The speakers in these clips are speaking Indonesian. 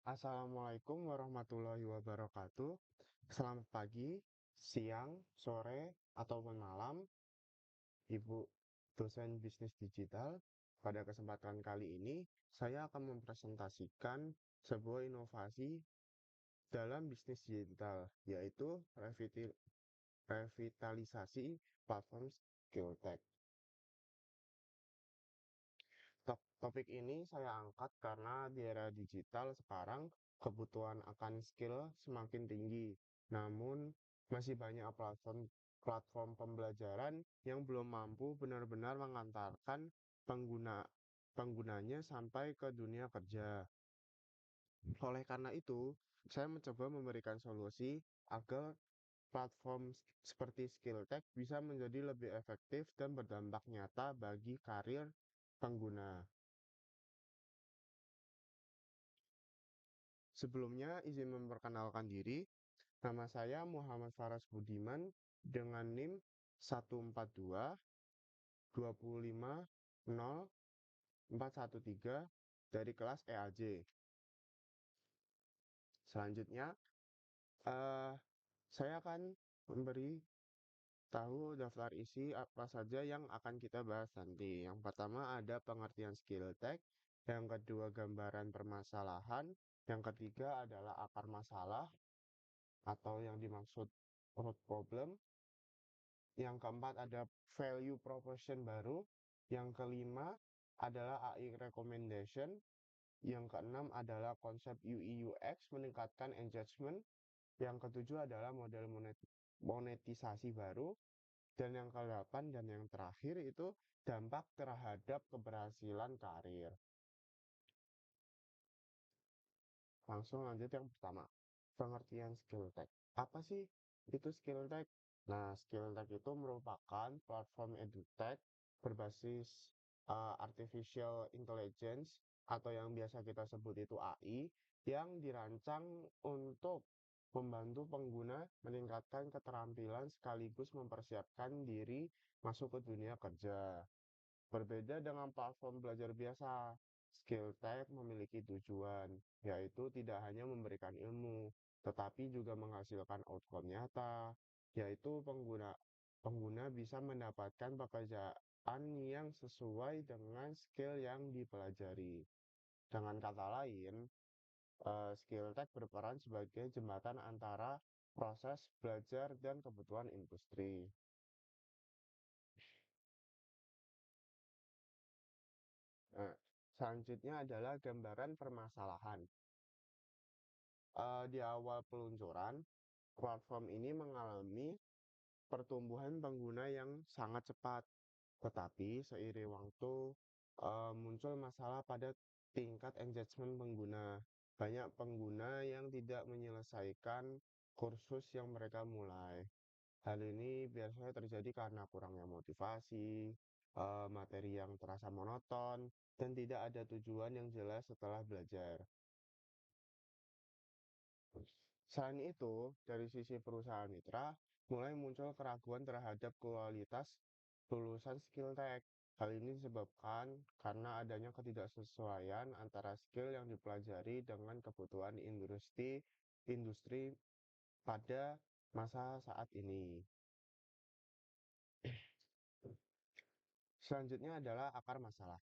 Assalamualaikum warahmatullahi wabarakatuh. Selamat pagi, siang, sore, ataupun malam, Ibu dosen bisnis digital. Pada kesempatan kali ini, saya akan mempresentasikan sebuah inovasi dalam bisnis digital, yaitu revitalisasi platform Skilltech. Topik ini saya angkat karena di era digital sekarang kebutuhan akan skill semakin tinggi. Namun masih banyak platform pembelajaran yang belum mampu benar-benar mengantarkan penggunanya sampai ke dunia kerja. Oleh karena itu, saya mencoba memberikan solusi agar platform seperti Skilltech bisa menjadi lebih efektif dan berdampak nyata bagi karir pengguna. Sebelumnya, izin memperkenalkan diri. Nama saya Muhammad Faras Budiman dengan NIM 142 2500413 dari kelas EAJ. Selanjutnya, eh, saya akan memberi tahu daftar isi apa saja yang akan kita bahas nanti. Yang pertama ada pengertian skill tag, yang kedua gambaran permasalahan, yang ketiga adalah akar masalah atau yang dimaksud root problem. Yang keempat ada value proposition baru. Yang kelima adalah AI recommendation. Yang keenam adalah konsep UI UX meningkatkan engagement. Yang ketujuh adalah model monetisasi baru. Dan yang kedelapan dan yang terakhir itu dampak terhadap keberhasilan karir. Langsung lanjut yang pertama. Pengertian skill tag. Apa sih itu skill tag? Nah, skill tag itu merupakan platform edutech berbasis artificial intelligence atau yang biasa kita sebut itu AI yang dirancang untuk membantu pengguna meningkatkan keterampilan sekaligus mempersiapkan diri masuk ke dunia kerja. Berbeda dengan platform belajar biasa, Skilltech memiliki tujuan, yaitu tidak hanya memberikan ilmu, tetapi juga menghasilkan outcome nyata, yaitu pengguna bisa mendapatkan pekerjaan yang sesuai dengan skill yang dipelajari. Dengan kata lain, Skilltech berperan sebagai jembatan antara proses belajar dan kebutuhan industri. Nah, selanjutnya adalah gambaran permasalahan. Di awal peluncuran, platform ini mengalami pertumbuhan pengguna yang sangat cepat, tetapi seiring waktu muncul masalah pada tingkat engagement pengguna. Banyak pengguna yang tidak menyelesaikan kursus yang mereka mulai. Hal ini biasanya terjadi karena kurangnya motivasi, materi yang terasa monoton, dan tidak ada tujuan yang jelas setelah belajar. Selain itu, dari sisi perusahaan mitra, mulai muncul keraguan terhadap kualitas lulusan skill tech. Hal ini disebabkan karena adanya ketidaksesuaian antara skill yang dipelajari dengan kebutuhan industri pada masa saat ini. Selanjutnya adalah akar masalah.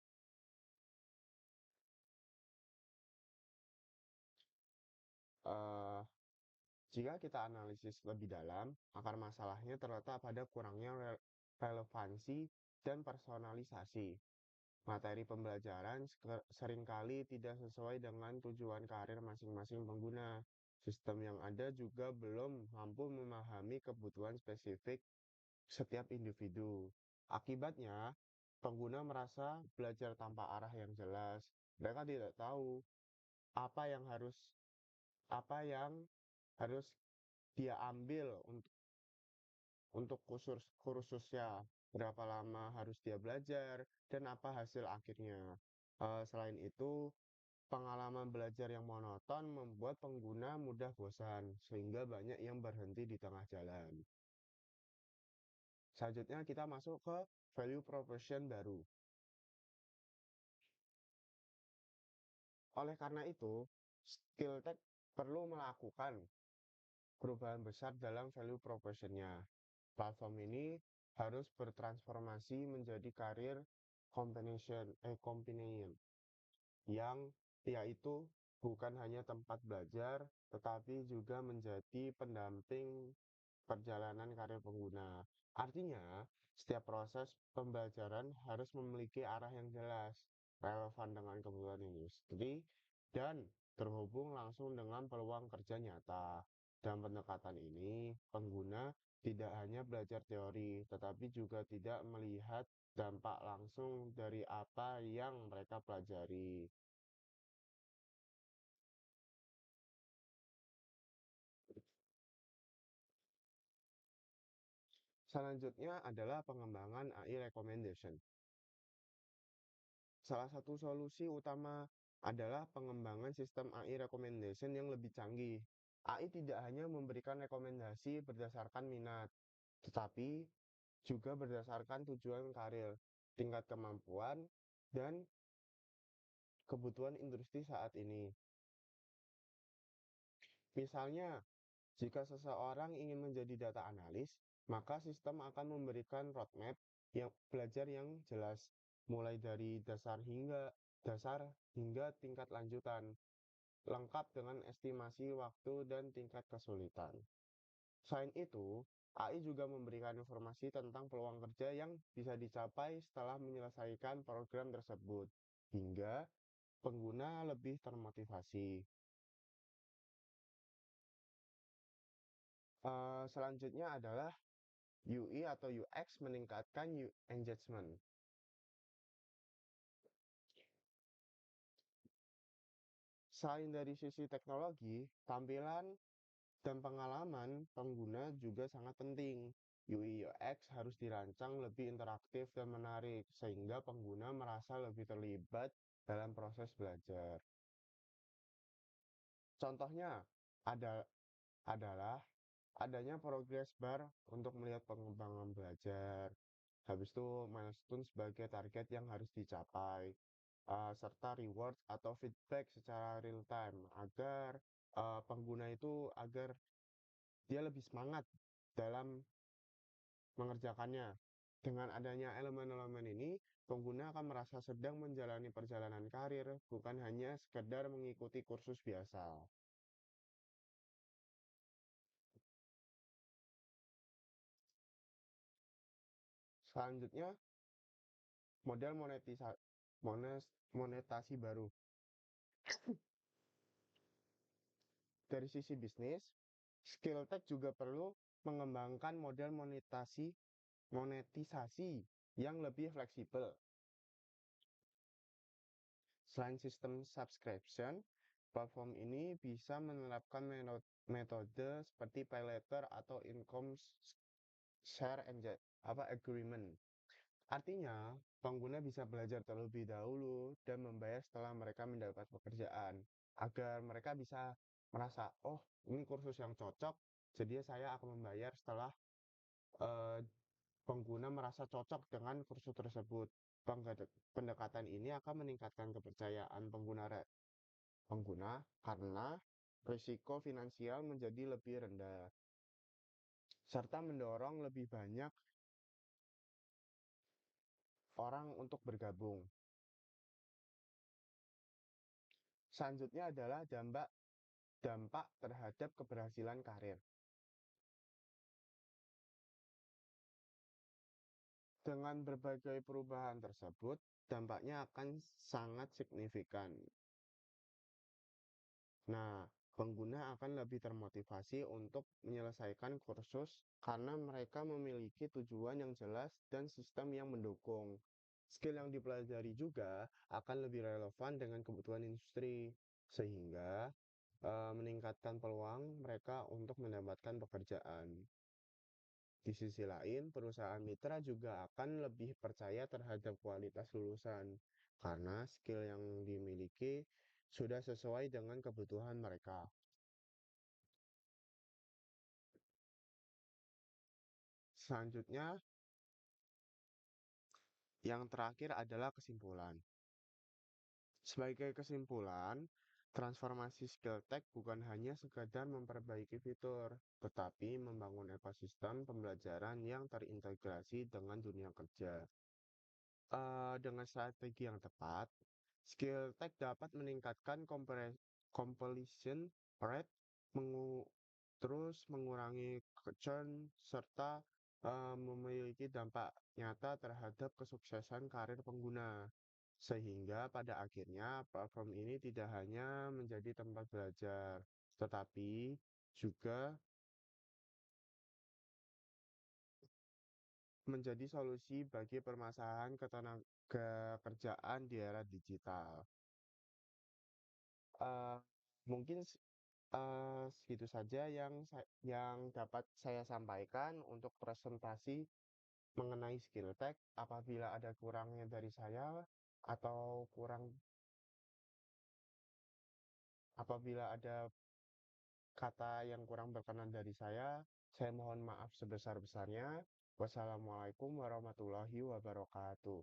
Eh, Jika kita analisis lebih dalam, akar masalahnya terletak pada kurangnya relevansi dan personalisasi. Materi pembelajaran seringkali tidak sesuai dengan tujuan karir masing-masing pengguna. Sistem yang ada juga belum mampu memahami kebutuhan spesifik setiap individu. Akibatnya, pengguna merasa belajar tanpa arah yang jelas. Mereka tidak tahu apa yang harus apa yang harus dia ambil untuk kursusnya, berapa lama harus dia belajar, dan apa hasil akhirnya. Selain itu, pengalaman belajar yang monoton membuat pengguna mudah bosan, sehingga banyak yang berhenti di tengah jalan. Selanjutnya kita masuk ke value proposition baru. Oleh karena itu, skill tech perlu melakukan perubahan besar dalam value proposition-nya. Platform ini harus bertransformasi menjadi karir companion yang yaitu bukan hanya tempat belajar, tetapi juga menjadi pendamping perjalanan karir pengguna. Artinya, setiap proses pembelajaran harus memiliki arah yang jelas, relevan dengan kebutuhan industri, dan terhubung langsung dengan peluang kerja nyata. Dalam pendekatan ini, pengguna tidak hanya belajar teori, tetapi juga tidak melihat dampak langsung dari apa yang mereka pelajari. Selanjutnya adalah pengembangan AI recommendation. Salah satu solusi utama adalah pengembangan sistem AI recommendation yang lebih canggih. AI tidak hanya memberikan rekomendasi berdasarkan minat, tetapi juga berdasarkan tujuan karir, tingkat kemampuan, dan kebutuhan industri saat ini. Misalnya, jika seseorang ingin menjadi data analis, maka sistem akan memberikan roadmap yang belajar yang jelas, mulai dari dasar hingga tingkat lanjutan, lengkap dengan estimasi waktu dan tingkat kesulitan. Selain itu, AI juga memberikan informasi tentang peluang kerja yang bisa dicapai setelah menyelesaikan program tersebut, hingga pengguna lebih termotivasi. Selanjutnya adalah UI atau UX meningkatkan engagement. Selain dari sisi teknologi, tampilan dan pengalaman pengguna juga sangat penting. UI UX harus dirancang lebih interaktif dan menarik, sehingga pengguna merasa lebih terlibat dalam proses belajar. Contohnya ada, adalah adanya progress bar untuk melihat pengembangan belajar, habis itu milestone sebagai target yang harus dicapai, serta rewards atau feedback secara real time agar pengguna itu agar dia lebih semangat dalam mengerjakannya. Dengan adanya elemen-elemen ini, pengguna akan merasa sedang menjalani perjalanan karir, bukan hanya sekedar mengikuti kursus biasa. Selanjutnya, model monetasi baru. Dari sisi bisnis, Skilltech juga perlu mengembangkan model monetisasi yang lebih fleksibel. Selain sistem subscription, platform ini bisa menerapkan metode seperti pay later atau income share agreement. Artinya, pengguna bisa belajar terlebih dahulu dan membayar setelah mereka mendapat pekerjaan, agar mereka bisa merasa, oh, ini kursus yang cocok, jadi saya akan membayar setelah eh, pengguna merasa cocok dengan kursus tersebut. Pendekatan ini akan meningkatkan kepercayaan pengguna karena risiko finansial menjadi lebih rendah, serta mendorong lebih banyak orang untuk bergabung. Selanjutnya adalah dampak terhadap keberhasilan karir. Dengan berbagai perubahan tersebut, dampaknya akan sangat signifikan. Nah, pengguna akan lebih termotivasi untuk menyelesaikan kursus karena mereka memiliki tujuan yang jelas dan sistem yang mendukung. Skill yang dipelajari juga akan lebih relevan dengan kebutuhan industri, sehingga meningkatkan peluang mereka untuk mendapatkan pekerjaan. Di sisi lain, perusahaan mitra juga akan lebih percaya terhadap kualitas lulusan karena skill yang dimiliki sudah sesuai dengan kebutuhan mereka. Selanjutnya, yang terakhir adalah kesimpulan. Sebagai kesimpulan, Transformasi skill tech bukan hanya sekadar memperbaiki fitur, tetapi membangun ekosistem pembelajaran yang terintegrasi dengan dunia kerja. Dengan strategi yang tepat, skill tech dapat meningkatkan completion rate, mengu- terus mengurangi churn, serta memiliki dampak nyata terhadap kesuksesan karir pengguna. Sehingga pada akhirnya platform ini tidak hanya menjadi tempat belajar, tetapi juga menjadi solusi bagi permasalahan ketenaga kerjaan di era digital. Eh, mungkin segitu saja yang dapat saya sampaikan untuk presentasi mengenai skill tech. Apabila ada kurangnya dari saya atau apabila ada kata yang kurang berkenan dari saya mohon maaf sebesar-besarnya. Wassalamualaikum warahmatullahi wabarakatuh.